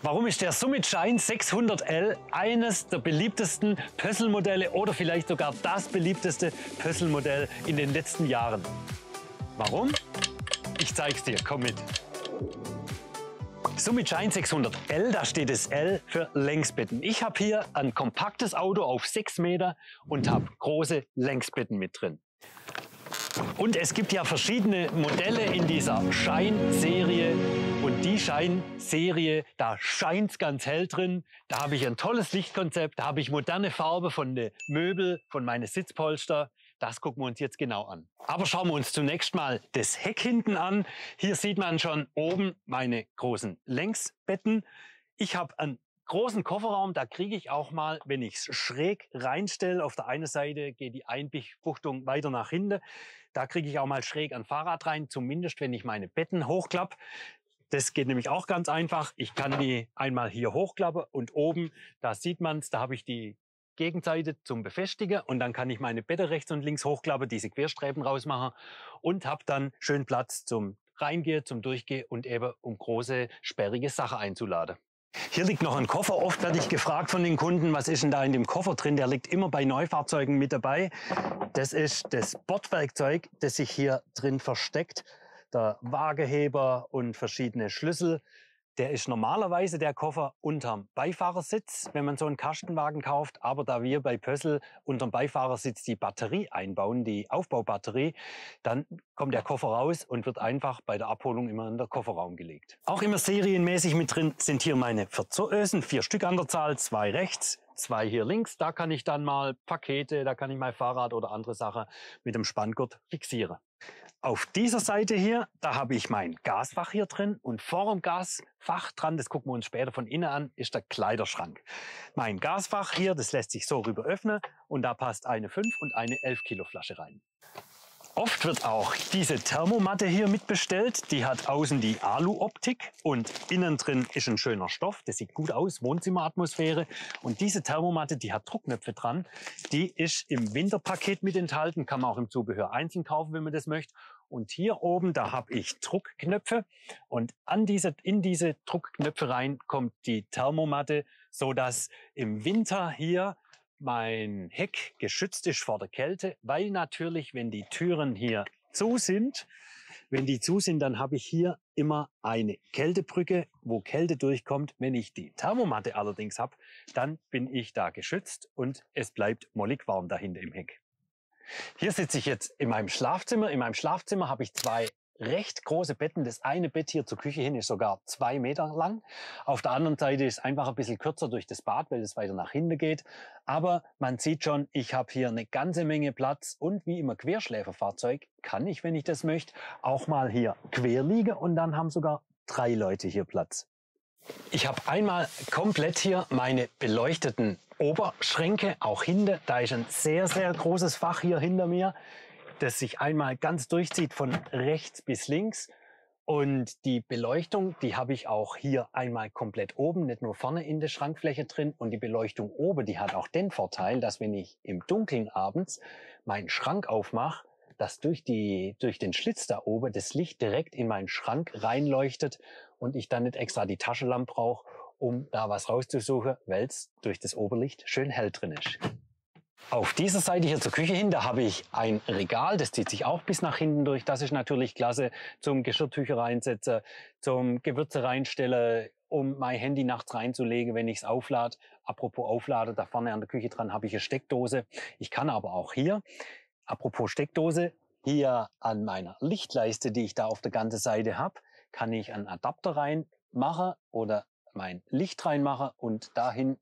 Warum ist der Summit Shine 600L eines der beliebtesten Pösselmodelle oder vielleicht sogar das beliebteste Pösselmodell in den letzten Jahren? Warum? Ich zeig's dir, komm mit. Summit Shine 600L, da steht das L für Längsbetten. Ich habe hier ein kompaktes Auto auf 6 Meter und habe große Längsbetten mit drin. Und es gibt ja verschiedene Modelle in dieser Shine-Serie. Und die Shine-Serie, da scheint es ganz hell drin. Da habe ich ein tolles Lichtkonzept, da habe ich moderne Farbe von den Möbeln, von meinen Sitzpolster. Das gucken wir uns jetzt genau an. Aber schauen wir uns zunächst mal das Heck hinten an. Hier sieht man schon oben meine großen Längsbetten. Ich habe einen großen Kofferraum, da kriege ich auch mal, wenn ich es schräg reinstelle, auf der einen Seite geht die Einbuchtung weiter nach hinten, da kriege ich auch mal schräg ein Fahrrad rein, zumindest wenn ich meine Betten hochklappe. Das geht nämlich auch ganz einfach. Ich kann die einmal hier hochklappen und oben, da sieht man es, da habe ich die Gegenseite zum Befestigen und dann kann ich meine Betten rechts und links hochklappen, diese Querstreben rausmachen und habe dann schön Platz zum Reingehen, zum Durchgehen und eben um große, sperrige Sachen einzuladen. Hier liegt noch ein Koffer. Oft werde ich gefragt von den Kunden, was ist denn da in dem Koffer drin? Der liegt immer bei Neufahrzeugen mit dabei. Das ist das Bordwerkzeug, das sich hier drin versteckt. Der Waageheber und verschiedene Schlüssel. Der ist normalerweise der Koffer unterm Beifahrersitz, wenn man so einen Kastenwagen kauft. Aber da wir bei Pössl unterm Beifahrersitz die Batterie einbauen, die Aufbaubatterie, dann kommt der Koffer raus und wird einfach bei der Abholung immer in den Kofferraum gelegt. Auch immer serienmäßig mit drin sind hier meine Verzösen, 4 Stück an der Zahl, 2 rechts, 2 hier links. Da kann ich dann mal Pakete, da kann ich mein Fahrrad oder andere Sachen mit dem Spanngurt fixieren. Auf dieser Seite hier, da habe ich mein Gasfach hier drin und vor dem Gasfach dran, das gucken wir uns später von innen an, ist der Kleiderschrank. Mein Gasfach hier, das lässt sich so rüber öffnen und da passt eine 5 und eine 11 Kilo Flasche rein. Oft wird auch diese Thermomatte hier mitbestellt. Die hat außen die Alu-Optik und innen drin ist ein schöner Stoff. Das sieht gut aus, Wohnzimmeratmosphäre. Und diese Thermomatte, die hat Druckknöpfe dran. Die ist im Winterpaket mit enthalten, kann man auch im Zubehör einzeln kaufen, wenn man das möchte. Und hier oben, da habe ich Druckknöpfe und in diese Druckknöpfe rein kommt die Thermomatte, so dass im Winter hier mein Heck geschützt ist vor der Kälte, weil natürlich, wenn die Türen hier zu sind, dann habe ich hier immer eine Kältebrücke, wo Kälte durchkommt. Wenn ich die Thermomatte allerdings habe, dann bin ich da geschützt und es bleibt mollig warm dahinter im Heck. Hier sitze ich jetzt in meinem Schlafzimmer. In meinem Schlafzimmer habe ich 2 recht große Betten. Das eine Bett hier zur Küche hin ist sogar 2 Meter lang. Auf der anderen Seite ist es einfach ein bisschen kürzer durch das Bad, weil es weiter nach hinten geht. Aber man sieht schon, ich habe hier eine ganze Menge Platz und wie immer Querschläferfahrzeug kann ich, wenn ich das möchte, auch mal hier quer liegen und dann haben sogar 3 Leute hier Platz. Ich habe einmal komplett hier meine beleuchteten Oberschränke, auch hinten. Da ist ein sehr, sehr großes Fach hier hinter mir, das sich einmal ganz durchzieht von rechts bis links. Und die Beleuchtung, die habe ich auch hier einmal komplett oben, nicht nur vorne in der Schrankfläche drin. Und die Beleuchtung oben, die hat auch den Vorteil, dass wenn ich im Dunkeln abends meinen Schrank aufmache, dass durch den Schlitz da oben das Licht direkt in meinen Schrank reinleuchtet und ich dann nicht extra die Taschenlampe brauche, um da was rauszusuchen, weil es durch das Oberlicht schön hell drin ist. Auf dieser Seite hier zur Küche hin, da habe ich ein Regal, das zieht sich auch bis nach hinten durch. Das ist natürlich klasse zum Geschirrtücher reinsetzen, zum Gewürze reinstellen, um mein Handy nachts reinzulegen, wenn ich es auflade. Apropos Aufladen, da vorne an der Küche dran habe ich eine Steckdose. Ich kann aber auch hier, apropos Steckdose, hier an meiner Lichtleiste, die ich da auf der ganzen Seite habe, kann ich einen Adapter reinmachen oder mein Licht reinmachen und dahin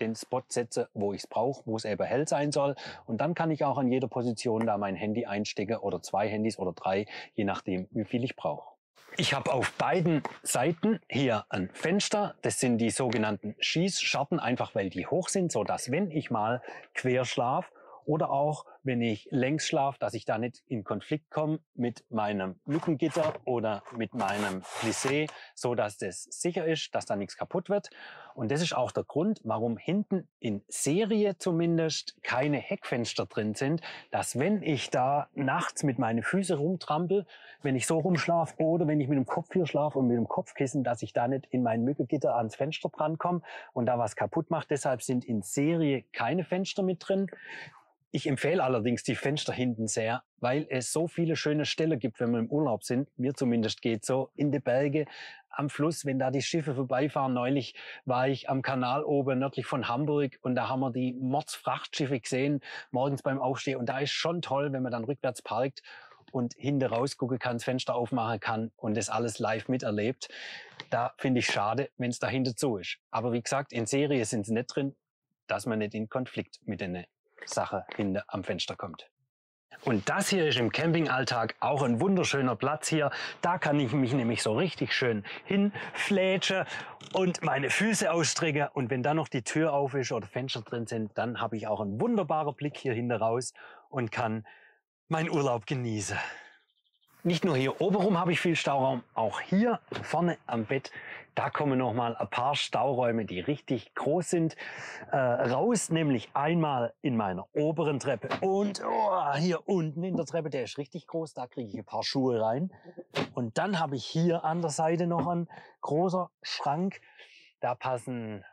den Spot setze, wo ich es brauche, wo es eben hell sein soll. Und dann kann ich auch an jeder Position da mein Handy einstecken oder 2 Handys oder 3, je nachdem, wie viel ich brauche. Ich habe auf beiden Seiten hier ein Fenster. Das sind die sogenannten Schießscharten, einfach weil die hoch sind, so dass wenn ich mal quer schlafe Oder auch, wenn ich längs schlafe, dass ich da nicht in Konflikt komme mit meinem Lückengitter oder mit meinem Plissé, so dass das sicher ist, dass da nichts kaputt wird. Und das ist auch der Grund, warum hinten in Serie zumindest keine Heckfenster drin sind, dass wenn ich da nachts mit meinen Füßen rumtrampel, wenn ich so rumschlafe oder wenn ich mit dem Kopf hier schlafe und mit dem Kopfkissen, dass ich da nicht in mein Mückengitter ans Fenster drankomme und da was kaputt mache. Deshalb sind in Serie keine Fenster mit drin. Ich empfehle allerdings die Fenster hinten sehr, weil es so viele schöne Stellen gibt, wenn wir im Urlaub sind. Mir zumindest geht so in die Berge, am Fluss, wenn da die Schiffe vorbeifahren. Neulich war ich am Kanal oben nördlich von Hamburg und da haben wir die Mordsfrachtschiffe gesehen, morgens beim Aufstehen. Und da ist schon toll, wenn man dann rückwärts parkt und hinten rausgucken kann, das Fenster aufmachen kann und das alles live miterlebt. Da finde ich schade, wenn es dahinter zu ist. Aber wie gesagt, in Serie sind sie nicht drin, dass man nicht in Konflikt mit den Sache hinten am Fenster kommt. Und das hier ist im Campingalltag auch ein wunderschöner Platz hier. Da kann ich mich nämlich so richtig schön hinflätschen und meine Füße ausstrecken. Und wenn dann noch die Tür auf ist oder Fenster drin sind, dann habe ich auch einen wunderbaren Blick hier hinten raus und kann meinen Urlaub genießen. Nicht nur hier obenrum habe ich viel Stauraum, auch hier vorne am Bett, da kommen noch mal ein paar Stauräume, die richtig groß sind, raus, nämlich einmal in meiner oberen Treppe und hier unten in der Treppe, der ist richtig groß, da kriege ich ein paar Schuhe rein. Und dann habe ich hier an der Seite noch einen großer Schrank, da passen,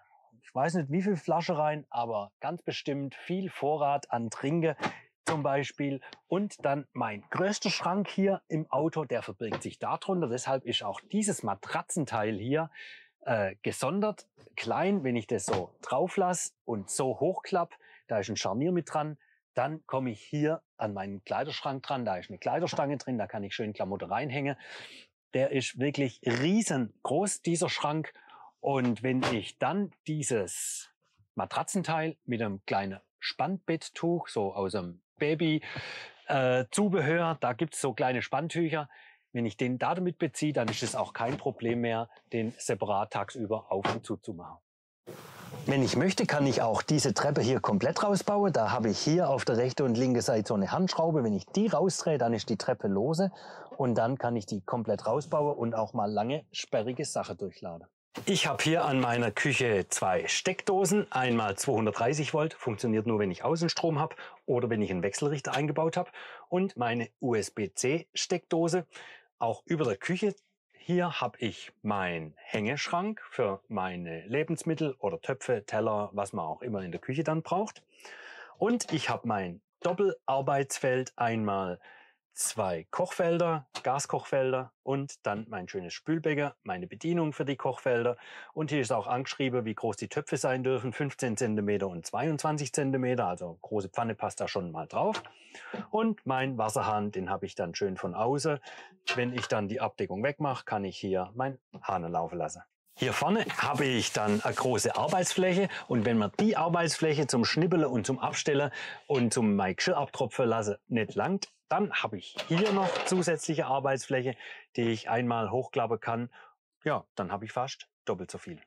ich weiß nicht wie viel Flasche rein, aber ganz bestimmt viel Vorrat an Trinken zum Beispiel. Und dann mein größter Schrank hier im Auto, der verbirgt sich darunter. Deshalb ist auch dieses Matratzenteil hier gesondert, klein. Wenn ich das so drauf lasse und so hochklappe, da ist ein Scharnier mit dran, dann komme ich hier an meinen Kleiderschrank dran. Da ist eine Kleiderstange drin, da kann ich schön Klamotten reinhängen. Der ist wirklich riesengroß, dieser Schrank. Und wenn ich dann dieses Matratzenteil mit einem kleinen Spannbetttuch, so aus einem Baby-Zubehör, da gibt's so kleine Spanntücher. Wenn ich den da damit beziehe, dann ist es auch kein Problem mehr, den separat tagsüber auf und zu machen. Wenn ich möchte, kann ich auch diese Treppe hier komplett rausbauen. Da habe ich hier auf der rechten und linken Seite so eine Handschraube. Wenn ich die rausdrehe, dann ist die Treppe lose und dann kann ich die komplett rausbauen und auch mal lange sperrige Sachen durchladen. Ich habe hier an meiner Küche zwei Steckdosen, einmal 230 Volt, funktioniert nur, wenn ich Außenstrom habe oder wenn ich einen Wechselrichter eingebaut habe, und meine USB-C Steckdose. Auch über der Küche hier habe ich meinen Hängeschrank für meine Lebensmittel oder Töpfe, Teller, was man auch immer in der Küche dann braucht. Und ich habe mein Doppelarbeitsfeld, einmal zwei Kochfelder, Gaskochfelder und dann mein schönes Spülbecken, meine Bedienung für die Kochfelder. Und hier ist auch angeschrieben, wie groß die Töpfe sein dürfen, 15 cm und 22 cm, also große Pfanne passt da schon mal drauf. Und mein Wasserhahn, den habe ich dann schön von außen. Wenn ich dann die Abdeckung wegmache, kann ich hier mein Hahn laufen lassen. Hier vorne habe ich dann eine große Arbeitsfläche und wenn man die Arbeitsfläche zum Schnippeln und zum Abstellen und zum mein Geschirr abtropfen lassen nicht langt, dann habe ich hier noch zusätzliche Arbeitsfläche, die ich einmal hochklappen kann. Ja, dann habe ich fast doppelt so viel.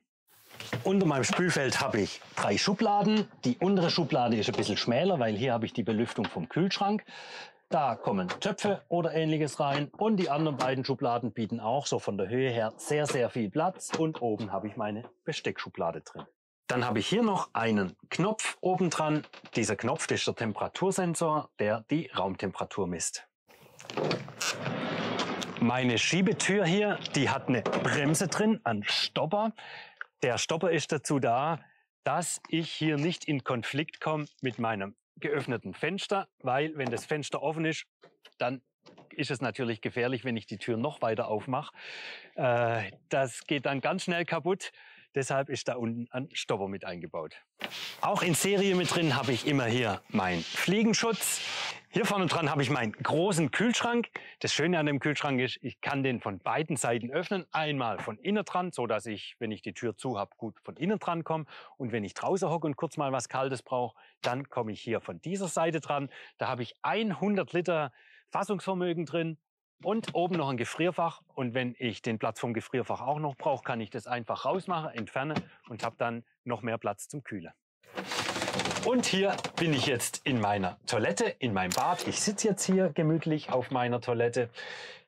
Unter meinem Spülfeld habe ich 3 Schubladen. Die untere Schublade ist ein bisschen schmäler, weil hier habe ich die Belüftung vom Kühlschrank. Da kommen Töpfe oder Ähnliches rein und die anderen beiden Schubladen bieten auch so von der Höhe her sehr, sehr viel Platz und oben habe ich meine Besteckschublade drin. Dann habe ich hier noch einen Knopf oben dran. Dieser Knopf, das ist der Temperatursensor, der die Raumtemperatur misst. Meine Schiebetür hier, die hat eine Bremse drin, einen Stopper. Der Stopper ist dazu da, dass ich hier nicht in Konflikt komme mit meinem geöffneten Fenster, weil wenn das Fenster offen ist, dann ist es natürlich gefährlich, wenn ich die Tür noch weiter aufmache. Das geht dann ganz schnell kaputt. Deshalb ist da unten ein Stopper mit eingebaut. Auch in Serie mit drin habe ich immer hier meinen Fliegenschutz. Hier vorne dran habe ich meinen großen Kühlschrank. Das Schöne an dem Kühlschrank ist, ich kann den von beiden Seiten öffnen. Einmal von innen dran, so dass ich, wenn ich die Tür zu habe, gut von innen dran komme. Und wenn ich draußen hocke und kurz mal was Kaltes brauche, dann komme ich hier von dieser Seite dran. Da habe ich 100 Liter Fassungsvermögen drin. Und oben noch ein Gefrierfach. Und wenn ich den Platz vom Gefrierfach auch noch brauche, kann ich das einfach rausmachen, entfernen und habe dann noch mehr Platz zum Kühlen. Und hier bin ich jetzt in meiner Toilette, in meinem Bad. Ich sitze jetzt hier gemütlich auf meiner Toilette.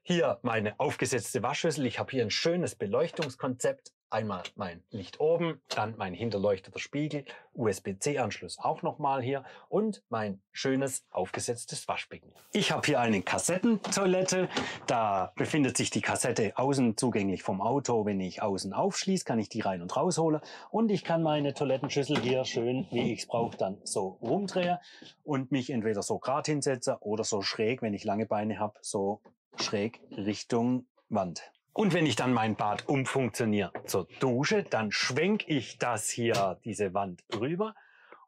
Hier meine aufgesetzte Waschschüssel. Ich habe hier ein schönes Beleuchtungskonzept. Einmal mein Licht oben, dann mein hinterleuchteter Spiegel, USB-C-Anschluss auch nochmal hier und mein schönes aufgesetztes Waschbecken. Ich habe hier eine Kassettentoilette. Da befindet sich die Kassette außen zugänglich vom Auto. Wenn ich außen aufschließe, kann ich die rein und raushole. Und ich kann meine Toilettenschüssel hier schön, wie ich es brauche, dann so rumdrehen und mich entweder so gerade hinsetzen oder so schräg, wenn ich lange Beine habe, so schräg Richtung Wand. Und wenn ich dann mein Bad umfunktioniere zur Dusche, dann schwenke ich das hier, diese Wand rüber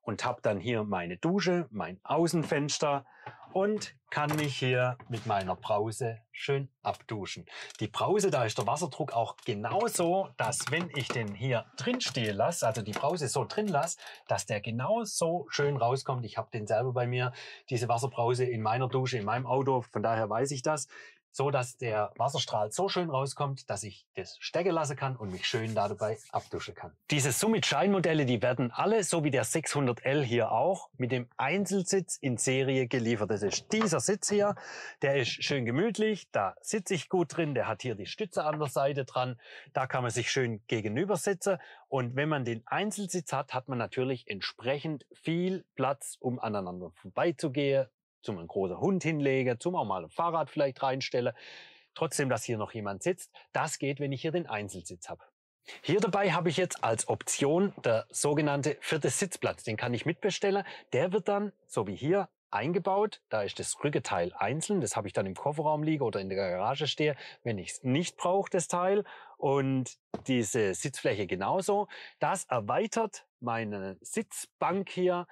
und habe dann hier meine Dusche, mein Außenfenster und kann mich hier mit meiner Brause schön abduschen. Die Brause, da ist der Wasserdruck auch genauso, dass wenn ich den hier drin stehen lasse, also die Brause so drin lasse, dass der genauso schön rauskommt. Ich habe den selber bei mir, diese Wasserbrause in meiner Dusche, in meinem Auto, von daher weiß ich das. So dass der Wasserstrahl so schön rauskommt, dass ich das stecken lassen kann und mich schön dabei abduschen kann. Diese Summit Shine Modelle, die werden alle, so wie der 600L hier auch, mit dem Einzelsitz in Serie geliefert. Das ist dieser Sitz hier, der ist schön gemütlich, da sitze ich gut drin, der hat hier die Stütze an der Seite dran, da kann man sich schön gegenüber sitzen und wenn man den Einzelsitz hat, hat man natürlich entsprechend viel Platz, um aneinander vorbeizugehen, zum einen großen Hund hinlegen, zum auch mal ein Fahrrad vielleicht reinstellen. Trotzdem, dass hier noch jemand sitzt. Das geht, wenn ich hier den Einzelsitz habe. Hier dabei habe ich jetzt als Option der sogenannte 4. Sitzplatz. Den kann ich mitbestellen. Der wird dann, so wie hier, eingebaut. Da ist das Rückenteil einzeln. Das habe ich dann im Kofferraum liegen oder in der Garage stehe, wenn ich es nicht brauche, das Teil. Und diese Sitzfläche genauso. Das erweitert meine Sitzbank hier.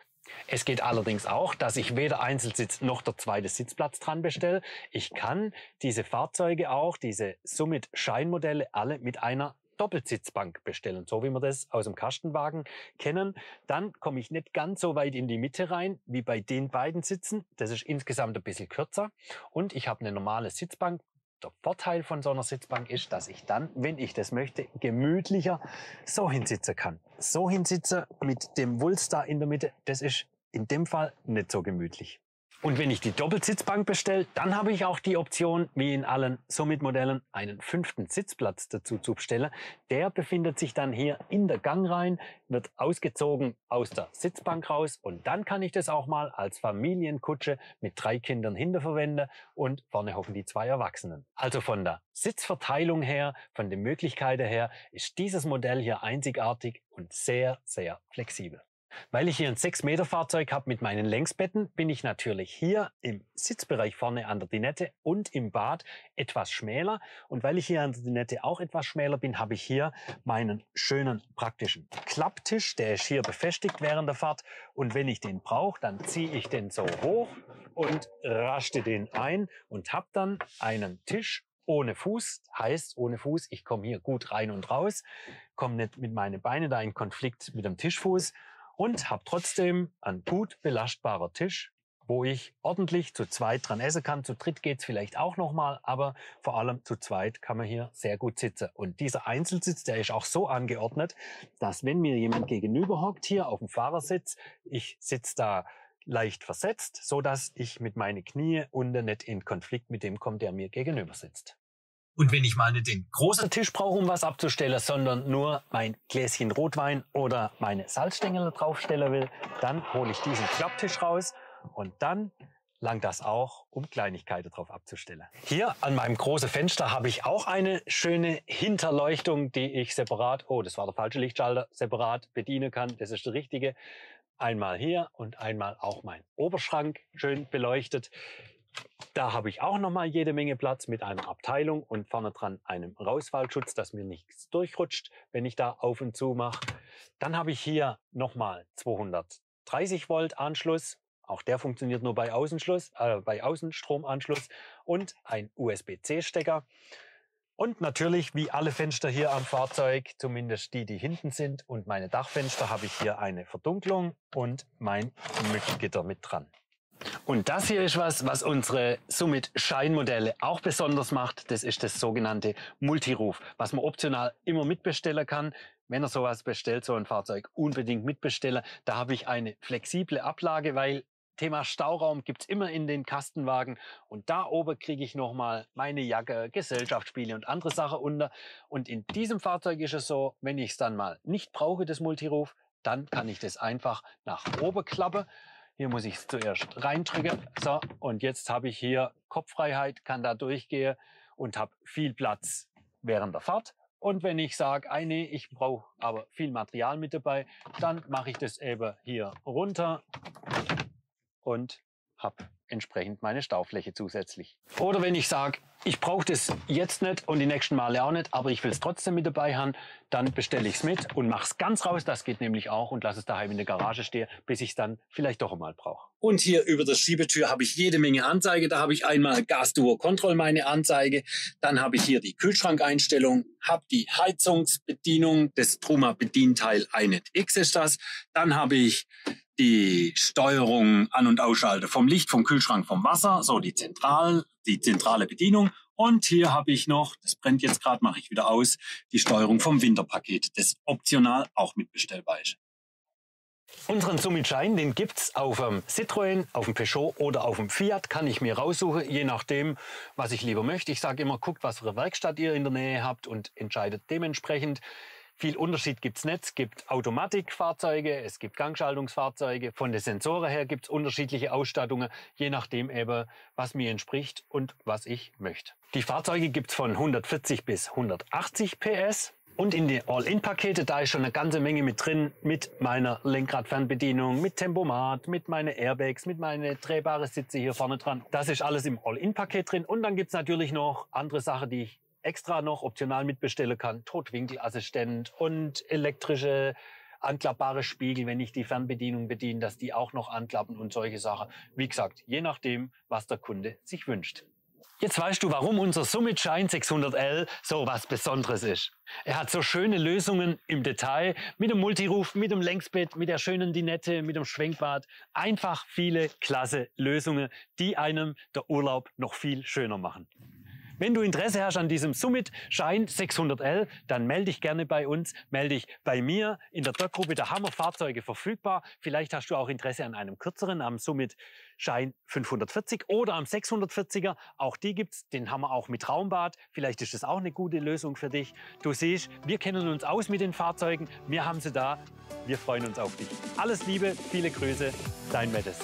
Es geht allerdings auch, dass ich weder Einzelsitz noch der 2. Sitzplatz dran bestelle. Ich kann diese Fahrzeuge auch, diese Summit Shine Modelle, alle mit einer Doppelsitzbank bestellen, so wie wir das aus dem Kastenwagen kennen. Dann komme ich nicht ganz so weit in die Mitte rein wie bei den beiden Sitzen. Das ist insgesamt ein bisschen kürzer und ich habe eine normale Sitzbank. Der Vorteil von so einer Sitzbank ist, dass ich dann, wenn ich das möchte, gemütlicher so hinsitzen kann. So hinsitzen mit dem Wulst da in der Mitte, das ist in dem Fall nicht so gemütlich. Und wenn ich die Doppelsitzbank bestelle, dann habe ich auch die Option, wie in allen Summit-Modellen, einen 5. Sitzplatz dazu zu bestellen. Der befindet sich dann hier in der Gangreihe, wird ausgezogen aus der Sitzbank raus und dann kann ich das auch mal als Familienkutsche mit 3 Kindern hinter verwenden und vorne hocken die 2 Erwachsenen. Also von der Sitzverteilung her, von den Möglichkeiten her, ist dieses Modell hier einzigartig und sehr, sehr flexibel. Weil ich hier ein 6-Meter-Fahrzeug habe mit meinen Längsbetten, bin ich natürlich hier im Sitzbereich vorne an der Dinette und im Bad etwas schmäler. Und weil ich hier an der Dinette auch etwas schmäler bin, habe ich hier meinen schönen praktischen Klapptisch. Der ist hier befestigt während der Fahrt. Und wenn ich den brauche, dann ziehe ich den so hoch und raste den ein und habe dann einen Tisch ohne Fuß. Heißt, ohne Fuß, ich komme hier gut rein und raus, komme nicht mit meinen Beinen da in Konflikt mit dem Tischfuß. Und habe trotzdem einen gut belastbarer Tisch, wo ich ordentlich zu zweit dran essen kann. Zu dritt geht's vielleicht auch nochmal, aber vor allem zu zweit kann man hier sehr gut sitzen. Und dieser Einzelsitz, der ist auch so angeordnet, dass wenn mir jemand gegenüber hockt hier auf dem Fahrersitz, ich sitze da leicht versetzt, so dass ich mit meinen Knie unten nicht in Konflikt mit dem komme, der mir gegenüber sitzt. Und wenn ich mal nicht den großen Tisch brauche, um was abzustellen, sondern nur mein Gläschen Rotwein oder meine Salzstängel draufstellen will, dann hole ich diesen Klapptisch raus und dann langt das auch, um Kleinigkeiten drauf abzustellen. Hier an meinem großen Fenster habe ich auch eine schöne Hinterleuchtung, die ich separat, oh, das war der falsche Lichtschalter, separat bedienen kann. Das ist der richtige. Einmal hier und einmal auch mein Oberschrank schön beleuchtet. Da habe ich auch nochmal jede Menge Platz mit einer Abteilung und vorne dran einem Rausfallschutz, dass mir nichts durchrutscht, wenn ich da auf und zu mache. Dann habe ich hier nochmal 230 Volt Anschluss. Auch der funktioniert nur bei Außenstromanschluss und ein USB-C-Stecker. Und natürlich, wie alle Fenster hier am Fahrzeug, zumindest die hinten sind und meine Dachfenster, habe ich hier eine Verdunklung und mein Mückengitter mit dran. Und das hier ist was unsere Summit Shine Modelle auch besonders macht. Das ist das sogenannte Multiroof, was man optional immer mitbestellen kann. wenn er sowas bestellt, so ein Fahrzeug, unbedingt mitbestellen. Da habe ich eine flexible Ablage, weil Thema Stauraum gibt es immer in den Kastenwagen. Und da oben kriege ich nochmal meine Jacke, Gesellschaftsspiele und andere Sachen unter. Und in diesem Fahrzeug ist es so, wenn ich es dann mal nicht brauche, das Multiroof, dann kann ich das einfach nach oben klappen. Hier muss ich es zuerst reindrücken. So, und jetzt habe ich hier Kopffreiheit, kann da durchgehen und habe viel Platz während der Fahrt. Und wenn ich sage, nee, ich brauche aber viel Material mit dabei, dann mache ich das eben hier runter und habe entsprechend meine Staufläche zusätzlich. Oder wenn ich sage, ich brauche das jetzt nicht und die nächsten Male auch nicht, aber ich will es trotzdem mit dabei haben, dann bestelle ich es mit und mache es ganz raus, das geht nämlich auch, und lasse es daheim in der Garage stehen, bis ich es dann vielleicht doch einmal brauche. Und hier über der Schiebetür habe ich jede Menge Anzeige. Da habe ich einmal Gas-Duo Control, meine Anzeige. Dann habe ich hier die Kühlschrankeinstellung, habe die Heizungsbedienung, das Truma-Bedienteil Inet X ist das. Dann habe ich die Steuerung an- und ausschalten vom Licht, vom Kühlschrank, vom Wasser, so die zentrale Bedienung. Und hier habe ich noch, das brennt jetzt gerade, mache ich wieder aus, die Steuerung vom Winterpaket, das optional auch mitbestellbar ist. Unseren Summit Shine, den gibt's auf dem Citroën, auf dem Peugeot oder auf dem Fiat, kann ich mir raussuchen, je nachdem, was ich lieber möchte. Ich sage immer, guckt, was für eine Werkstatt ihr in der Nähe habt und entscheidet dementsprechend. Viel Unterschied gibt's nicht. Es gibt Automatikfahrzeuge, es gibt Gangschaltungsfahrzeuge. Von den Sensoren her gibt's unterschiedliche Ausstattungen, je nachdem eben, was mir entspricht und was ich möchte. Die Fahrzeuge gibt's von 140 bis 180 PS. Und in die All-In-Pakete, da ist schon eine ganze Menge mit drin, mit meiner Lenkradfernbedienung, mit Tempomat, mit meinen Airbags, mit meinen drehbaren Sitze hier vorne dran. Das ist alles im All-In-Paket drin. Und dann gibt's natürlich noch andere Sachen, die ich extra noch optional mitbestellen kann. Totwinkelassistent und elektrische anklappbare Spiegel, wenn ich die Fernbedienung bediene, dass die auch noch anklappen und solche Sachen. Wie gesagt, je nachdem, was der Kunde sich wünscht. Jetzt weißt du, warum unser Summit Shine 600L so was Besonderes ist. Er hat so schöne Lösungen im Detail, mit dem Multiroof, mit dem Längsbett, mit der schönen Dinette, mit dem Schwenkbad. Einfach viele klasse Lösungen, die einem der Urlaub noch viel schöner machen. Wenn du Interesse hast an diesem Summit Shine 600L, dann melde dich gerne bei uns, melde dich bei mir in der Doc-Gruppe, da haben wir Fahrzeuge verfügbar. Vielleicht hast du auch Interesse an einem kürzeren, am Summit Shine 540 oder am 640er. Auch die gibt's, den haben wir auch mit Raumbad. Vielleicht ist das auch eine gute Lösung für dich. Du siehst, wir kennen uns aus mit den Fahrzeugen, wir haben sie da. Wir freuen uns auf dich. Alles Liebe, viele Grüße, dein Mettes.